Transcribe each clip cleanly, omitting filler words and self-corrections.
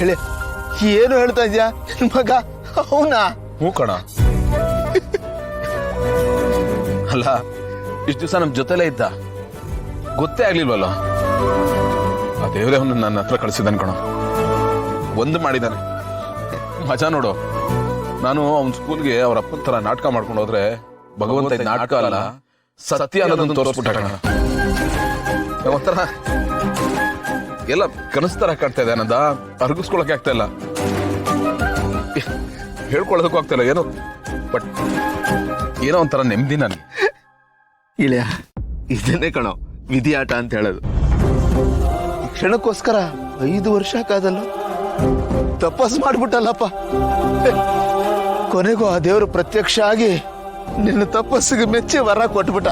ಹೇಳಿ, ಏನು ಹೇಳ್ತಾ ಇದ್ಯಾ? ಮಗ ಅವನಾ? ಹ್ಞೂ ಕಣ. ಅಲ್ಲ, ಇಷ್ಟು ದಿವಸ ನಮ್ ಜೊತೆಲೇ ಇದ್ದ, ಗೊತ್ತೇ ಆಗ್ಲಿಲ್ವಲ್ಲ. ಆ ದೇವ್ರೆ ಅವನು ನನ್ನ ಹತ್ರ ಕಳಿಸಿದ್ದಾನೆ ಕಣ. ಒಂದು ಮಾಡಿದ್ದಾನೆ, ಮಜಾ ನೋಡು. ನಾನು ಅವನ ಸ್ಕೂಲ್ಗೆ ಅವ್ರ ಅಪ್ಪನ ತರ ನಾಟಕ ಮಾಡ್ಕೊಂಡು ಹೋದ್ರೆ ಭಗವಂತ ಇದು ನಾಟಕ ಅಲ್ಲ ಸತ್ಯ ಅನ್ನೋದನ್ನು ತೋರಿಸ್ಬಿಟ್ಟ ಕಣ. ಒಂಥರ ಎಲ್ಲ ಕನಸ್ತರ ಕಾಣ್ತಾ ಇದೆ ಅನ್ನೋದ ಅರ್ಗಿಸ್ಕೊಳಕ್ಕೆ ಆಗ್ತಾ ಇಲ್ಲ, ಹೇಳ್ಕೊಳ್ಳೋದಕ್ಕೂ ಆಗ್ತಾ ಇಲ್ಲ ಏನೋ. ಬಟ್ ಏನೋ ಒಂಥರ ನೆಮ್ಮದಿ ನನಗೆ. ಇಳಿಯ, ಇದನ್ನೇ ಕಣೋ ವಿಧಿಯಾಟ ಅಂತ ಹೇಳೋದು. ಕ್ಷಣಕ್ಕೋಸ್ಕರ 5 ವರ್ಷ ಕಾದಲ್ಲ ತಪಸ್ ಮಾಡ್ಬಿಟ್ಟಲ್ಲಪ್ಪ. ಕೊನೆಗೂ ಆ ದೇವರು ಪ್ರತ್ಯಕ್ಷ ಆಗಿ ನಿನ್ನ ತಪಸ್ಸಿಗೆ ಮೆಚ್ಚಿ ವರ ಕೊಟ್ಬಿಟ್ಟ.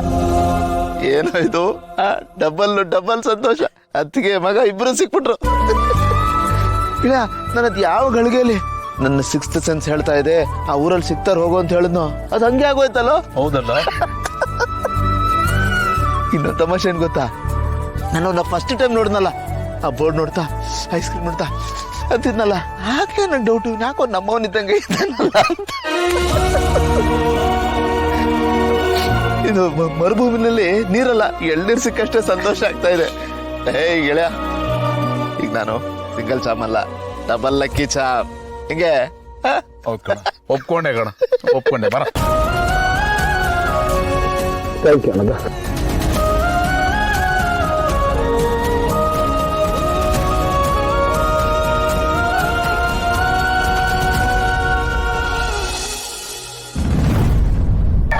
ಏನೋ ಇದು ಡಬಲ್ ಸಂತೋಷ. ಅತ್ತಿಗೆ ಮಗ ಇಬ್ರು ಸಿಕ್ಬಿಟ್ರು. ಇಲ್ಲ, ನನ್ನದು ಯಾವ ಗಳಿಗೆಯಲ್ಲಿ ನನ್ನ 6th ಸೆನ್ಸ್ ಹೇಳ್ತಾ ಇದೆ ಆ ಊರಲ್ಲಿ ಸಿಗ್ತಾರ ಹೋಗು ಅಂತ ಹೇಳಿದ್ನೋ, ಅದು ಹಂಗೆ ಆಗೋಯ್ತಲ್ಲೋ. ಹೌದಲ್ಲ? ಇನ್ನು ತಮಾಷೆ ಏನ್ ಗೊತ್ತಾ, ನಾನು ಫಸ್ಟ್ ಟೈಮ್ ನೋಡಿದ್ನಲ್ಲ, ಆ ಬೋರ್ಡ್ ನೋಡ್ತಾ ಐಸ್ ಕ್ರೀಮ್ ನೋಡ್ತಾ ಅಂತಿದ್ನಲ್ಲ, ಹಾಗೆ ನಂಗೆ ಡೌಟು, ಯಾಕೋ ನಮ್ಮವನಿದ್ದಂಗೆ ಇದ್ದಾನಲ್ಲ ಅಂತ. ಇದು ಮರುಭೂಮಿನಲ್ಲಿ ನೀರಲ್ಲ, ಎಳ್ನೀರು ಸಿಕ್ಕಷ್ಟೇ ಸಂತೋಷ ಆಗ್ತಾ ಇದೆ. ಗೆಳೆಯ, ಈಗ ನಾನು ಸಿಂಗಲ್ ಚಾಮಲ್ಲ, ಡಬಲ್ ಲಕ್ಕಿ ಚಾಮ್. ಹಿಂಗೆ ಹೌದ್ ಕಣ, ಒಪ್ಕೊಂಡೆ ಕಣ, ಒಪ್ಕೊಂಡೆ. ಬರ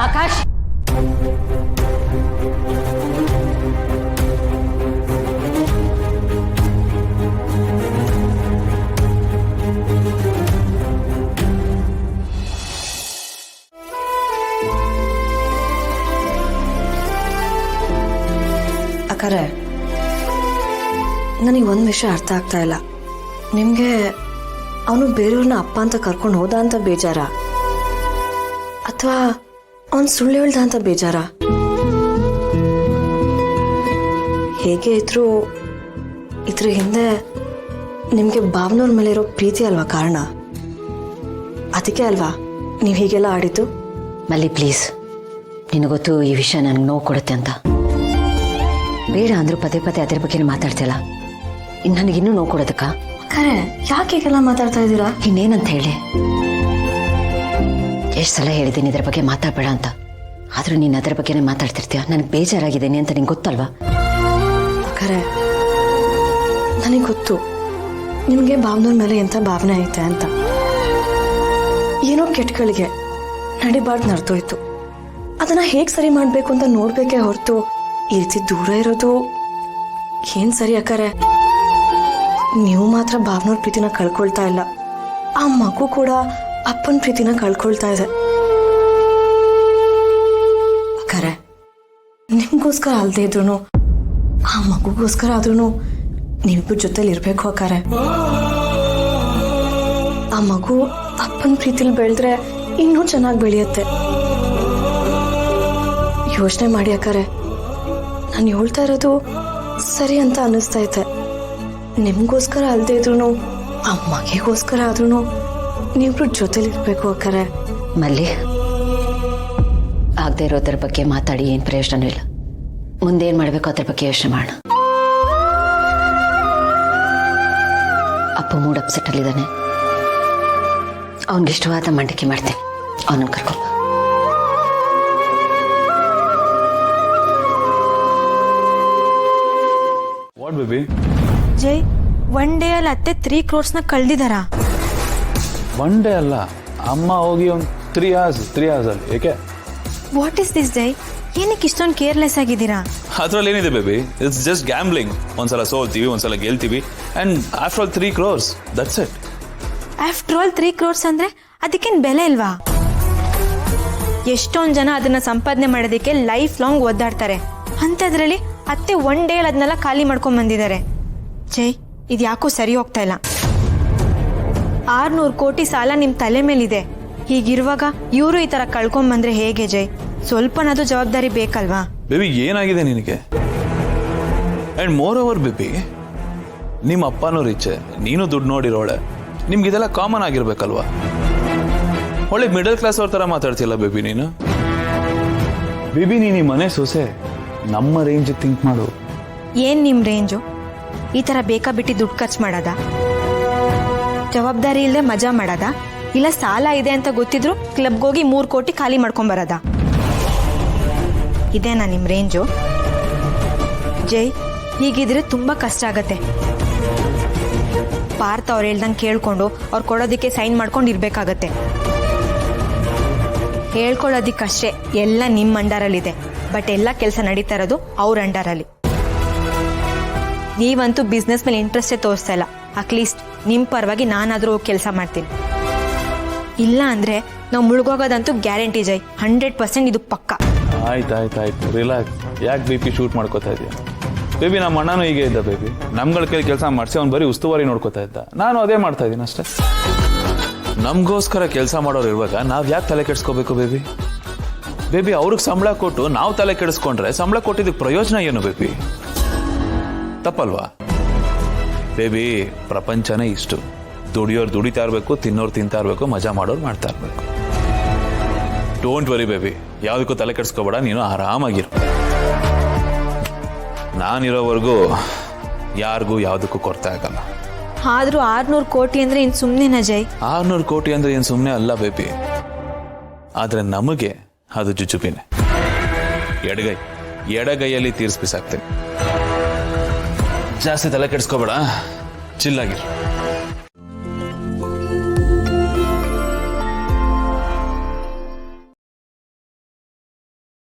ಆಕಾಶ್, ಅಕ್ಕರೆ, ನನಗೆ ಒಂದು ವಿಷಯ ಅರ್ಥ ಆಗ್ತಾ ಇಲ್ಲ. ನಿಮಗೆ ಅವನು ಬೇರೆಯವ್ರನ್ನ ಅಪ್ಪ ಅಂತ ಕರ್ಕೊಂಡು ಹೋದ ಅಂತ ಬೇಜಾರ, ಅಥವಾ ಅವನು ಸುಳ್ಳು ಹೇಳ್ದ ಅಂತ ಬೇಜಾರ? ಹೇಗೆ ಇದ್ರೂ ಇದ್ರ ಹಿಂದೆ ನಿಮಗೆ ಭಾವನವ್ರ ಮೇಲೆ ಇರೋ ಪ್ರೀತಿ ಅಲ್ವಾ ಕಾರಣ? ಅದಕ್ಕೆ ಅಲ್ವಾ ನೀವು ಹೀಗೆಲ್ಲ ಆಡಿದ್ದು? ಮಲ್ಲಿ ಪ್ಲೀಸ್, ನಿನಗೊತ್ತು ಈ ವಿಷಯ ನನಗೆ ನೋವು ಕೊಡುತ್ತೆ ಅಂತ. ಬೇಡ ಅಂದ್ರೂ ಪದೇ ಪದೇ ಅದ್ರ ಬಗ್ಗೆ ಮಾತಾಡ್ತಿಲ್ಲ, ನನಗಿನ್ನೂ ನೋವು ಕೊಡೋದಕ್ಕ? ಕರೆ, ಯಾಕೆ ಹೀಗೆಲ್ಲ ಮಾತಾಡ್ತಾ ಇದ್ದೀರಾ? ಇನ್ನೇನಂತ ಹೇಳಿ? ಎಷ್ಟು ಸಲ ಹೇಳಿದ್ದೀನಿ ಇದ್ರ ಬಗ್ಗೆ ಮಾತಾಡಬೇಡ ಅಂತ, ಆದ್ರೂ ನೀನು ಅದರ ಬಗ್ಗೆನೇ ಮಾತಾಡ್ತಿರ್ತೀಯ. ನನಗೆ ಬೇಜಾರಾಗಿದ್ದೀನಿ ಅಂತ ನಿಂಗೆ ಗೊತ್ತಲ್ವಾ? ಕರೆ, ನನಗೆ ಗೊತ್ತು ನಿಮಗೆ ಭಾವನವ್ರ ಮೇಲೆ ಎಂಥ ಭಾವನೆ ಐತೆ ಅಂತ. ಏನೋ ಕೆಟ್ಟಗಳಿಗೆ ನಡಿಬಾರ್ದು ನಡ್ದೋಯ್ತು, ಅದನ್ನ ಹೇಗೆ ಸರಿ ಮಾಡಬೇಕು ಅಂತ ನೋಡ್ಬೇಕೇ ಹೊರತು ಈ ರೀತಿ ದೂರ ಇರೋದು ಏನ್ ಸರಿ? ಅಕ್ಕರೆ, ನೀವು ಮಾತ್ರ ಭಾವನವ್ರ ಪ್ರೀತಿನ ಕಳ್ಕೊಳ್ತಾ ಇಲ್ಲ, ಆ ಮಗು ಕೂಡ ಅಪ್ಪನ ಪ್ರೀತಿನ ಕಳ್ಕೊಳ್ತಾ ಇದೆ. ಅಕ್ಕರೆ, ನಿಮ್ಗೋಸ್ಕರ ಅಲ್ದೇ ಇದ್ರು ಆ ಮಗುಗೋಸ್ಕರ ಆದ್ರೂ ನೀವಿಬ್ಬರ ಜೊತೆಲಿ ಇರ್ಬೇಕು ಅಕ್ಕರೆ. ಆ ಮಗು ಅಪ್ಪನ ಪ್ರೀತಿಲಿ ಬೆಳೆದ್ರೆ ಇನ್ನೂ ಚೆನ್ನಾಗಿ ಬೆಳೆಯುತ್ತೆ. ಯೋಚನೆ ಮಾಡಿ ಅಕ್ಕರೆ, ನಾನು ಹೇಳ್ತಾ ಇರೋದು ಸರಿ ಅಂತ ಅನ್ನಿಸ್ತಾ ಐತೆ. ನಿಮ್ಗೋಸ್ಕರ ಅಲ್ದೇ ಇದ್ರು ಆ ಮಗಿಗೋಸ್ಕರ ಆದ್ರೂ ನೀವಿಬ್ರು ಜೊತೆಲಿರ್ಬೇಕು ಅಕ್ಕರೆ. ಮಲ್ಲಿ, ಆಗದೆ ಇರೋದ್ರ ಬಗ್ಗೆ ಮಾತಾಡಿ ಏನು ಪ್ರಯೋಜನ ಇಲ್ಲ. ಮುಂದೇನು ಮಾಡಬೇಕು ಅದ್ರ ಬಗ್ಗೆ ಯೋಚನೆ ಮಾಡೋಣ. ಅಪ್ಪ ಮೂಡ್ ಅಪ್ಸೆಟ್ ಅಲ್ಲಿದ್ದಾನೆ, ಅವನಿಗೆ ಇಷ್ಟವಾದ ಮಂಡಕ್ಕಿ ಮಾಡ್ತೇನೆ, ಅವನನ್ನು ಕರ್ಕೊಂಡು. What baby? ಜೈ, 1 ಡೇ ಅಲ್ಲಿ ಅತ್ತೆ 3 crores ಕಳ್ದಿದಾರ. 1 ಡೇ ಅಲ್ಲ, ಅಮ್ಮ ಹೋಗಿ ಒಂದು 3 hours ಅಲ್ಲಿ. ಏಕೆ? ವಾಟ್ ಇಸ್ ದಿಸ್ ಜೈ? ಏನಕ್ಕೆ ಇಷ್ಟೊಂದು ಕೇರ್ಲೆಸ್ ಆಗಿದ್ದೀರಾ? ಅದ್ರಲ್ಲಿ ಏನಿದೆ ಬೇಬಿ? It's just gambling. ಒಂದ್ಸಲ ಸೋಲ್ತೀವಿ, ಒಂದ್ಸಲ ಗೆಲ್ತೀವಿ, and after all 3 crores, that's it. After all 3 crores ಅಂದ್ರೆ ಅದಕ್ಕೇನು ಬೆಲೆ ಇಲ್ವಾ? ಎಷ್ಟೊಂದು ಜನ ಅದನ್ನ ಸಂಪಾದನೆ ಮಾಡೋದಕ್ಕೆ ಲೈಫ್ ಲಾಂಗ್ ಒದ್ದಾಡ್ತಾರೆ. ಅಂಥದ್ರಲ್ಲಿ ಅತ್ತೆ 1 ಡೇ ಅದನ್ನೆಲ್ಲ ಖಾಲಿ ಮಾಡ್ಕೊಂಡ್ ಬಂದಿದ್ದಾರೆ. ಜೈ, ಇದು ಯಾಕೋ ಸರಿ ಹೋಗ್ತಾ ಇಲ್ಲ. 600 ಕೋಟಿ ಸಾಲ ನಿಮ್ ತಲೆ ಮೇಲಿದೆ. ಹೀಗಿರುವಾಗ ಇವರು ಈ ತರ ಕಳ್ಕೊಂಡ್ ಬಂದ್ರೆ ಹೇಗೆ ಜೈ? ಸ್ವಲ್ಪನಾದ್ರೂ ಜವಾಬ್ದಾರಿ ಬೇಕಲ್ವಾ? ಬೇಬಿ, ಏನಾಗಿದೆ ನಿನಗೆ? ಅಂಡ್ ಮೋರ್ ಓವರ್ ಬೇಬಿ, ನಿಮ್ಮ ಅಪ್ಪನೂ ರಿಚೆ, ನೀನು ದುಡ್ಡು ನೋಡಿರೋಳೆ, ನಿಮ್ಗೆ ಇದೆಲ್ಲ ಕಾಮನ್ ಆಗಿರ್ಬೇಕಲ್ವಾ? ಒಳ್ಳೆ ಮಿಡಲ್ ಕ್ಲಾಸ್ ಅವ್ರ ಥರ ಮಾತಾಡ್ತಿಲ್ಲ ಬೇಬಿ ನೀನು. ಬೇಬಿ ನೀನು ಈ ಮನೆ ಸೊಸೆ, ನಮ್ಮ ರೇಂಜ್ ಥಿಂಕ್ ಮಾಡು. ಏನ್ ನಿಮ್ ರೇಂಜು? ಈ ತರ ಬೇಕಾ ಬಿಟ್ಟು ದುಡ್ಡು ಖರ್ಚು ಮಾಡೋದಾ? ಜವಾಬ್ದಾರಿ ಇಲ್ಲದೆ ಮಜಾ ಮಾಡೋದಾ? ಇಲ್ಲ ಸಾಲ ಇದೆ ಅಂತ ಗೊತ್ತಿದ್ರು ಕ್ಲಬ್ಗೋಗಿ 3 ಕೋಟಿ ಖಾಲಿ ಮಾಡ್ಕೊಂಬರೋದಾ? ಇದೇನಾ ನಿಮ್ ರೇಂಜು? ಜೈ, ಹೀಗಿದ್ರೆ ತುಂಬಾ ಕಷ್ಟ ಆಗತ್ತೆ. ಪಾರ್ಥ ಅವ್ರು ಹೇಳ್ದಂಗೆ ಕೇಳ್ಕೊಂಡು ಅವ್ರು ಕೊಡೋದಕ್ಕೆ ಸೈನ್ ಮಾಡ್ಕೊಂಡು ಇರ್ಬೇಕಾಗತ್ತೆ. ಹೇಳ್ಕೊಳ್ಳೋದಿಕ್ಕಷ್ಟೇ ಎಲ್ಲ ನಿಮ್ಮ ಅಂಡರಲ್ಲಿದೆ, ಬಟ್ ಎಲ್ಲ ಕೆಲಸ ನಡೀತಾ ಇರೋದು ಅವ್ರ ಅಂಡರಲ್ಲಿ. ನೀವಂತೂ ಬಿಸ್ನೆಸ್ ಮೇಲೆ ಇಂಟ್ರೆಸ್ಟೇ ತೋರಿಸ್ತಾ ಇಲ್ಲ. ಅಟ್ಲೀಸ್ಟ್ ನಿಮ್ಮ ಪರವಾಗಿ ನಾನಾದರೂ ಕೆಲಸ ಮಾಡ್ತೀನಿ. ಇಲ್ಲ ಅಂದ್ರೆ ನಾವು ಮುಳುಗೋಗೋದಂತೂ ಗ್ಯಾರಂಟಿ ಜೈ, 100% ಇದು ಪಕ್ಕ. ಆಯ್ತು ರಿಲ್ಯಾಕ್ಸ್. ಯಾಕೆ BP ಶೂಟ್ ಮಾಡ್ಕೋತಾ ಇದೆಯಾ ಬೇಬಿ? ನಮ್ಮ ಅಣ್ಣನೂ ಹೀಗೆ ಇದ್ದ ಬೇಬಿ, ನಮ್ಗಳ ಕೈ ಕೆಲಸ ಮಾಡಿಸಿ ಅವ್ನು ಬರೀ ಉಸ್ತುವಾರಿ ನೋಡ್ಕೋತಾ ಇದ್ದ. ನಾನು ಅದೇ ಮಾಡ್ತಾ ಇದ್ದೀನಿ ಅಷ್ಟೇ. ನಮಗೋಸ್ಕರ ಕೆಲಸ ಮಾಡೋರು ಇರುವಾಗ ನಾವು ಯಾಕೆ ತಲೆ ಕೆಡಿಸ್ಕೋಬೇಕು ಬೇಬಿ? ಬೇಬಿ ಅವ್ರಿಗೆ ಸಂಬಳ ಕೊಟ್ಟು ನಾವು ತಲೆ ಕೆಡಿಸ್ಕೊಂಡ್ರೆ ಸಂಬಳ ಕೊಟ್ಟಿದ್ದಕ್ಕೆ ಪ್ರಯೋಜನ ಏನು ಬೇಬಿ? ತಪ್ಪಲ್ವಾ ಬೇಬಿ? ಪ್ರಪಂಚನೇ ಇಷ್ಟು, ದುಡಿಯೋರು ದುಡಿತಾ ಇರಬೇಕು, ತಿನ್ನೋರು ತಿಂತಾ ಇರಬೇಕು, ಮಜಾ ಮಾಡೋರು ಮಾಡ್ತಾ ಇರಬೇಕು. ಡೋಂಟ್ ವರಿ ಬೇಬಿ, ಯಾವುದಕ್ಕೂ ತಲೆ ಕೆಡಿಸ್ಕೋಬೇಡ, ನೀನು ಆರಾಮಾಗಿರು. ನಾನಿರೋವರೆಗೂ ಯಾರಿಗೂ ಯಾವುದಕ್ಕೂ ಕೊರತೆ ಆಗಲ್ಲ. ಆದ್ರೂ 600 ಕೋಟಿ ಅಂದ್ರೆ ಇನ್ ಸುಮ್ಮನೆನಾ ಜೈ? 600 ಕೋಟಿ ಅಂದ್ರೆ ಏನು ಸುಮ್ಮನೆ ಅಲ್ಲ ಬೇಬಿ. ಆದ್ರೆ ನಮಗೆ ಅದು ಜುಜುಬಿನೇ. ಎಡಗೈಯಲ್ಲಿ ತೀರಿಸ್ಬಿಸಾಕ್ತೇನೆ. ಜಾಸ್ತಿ ತಲೆ ಕೆಡಿಸ್ಕೋಬೇಡ, ಚಿಲ್ಲಾಗಿರು.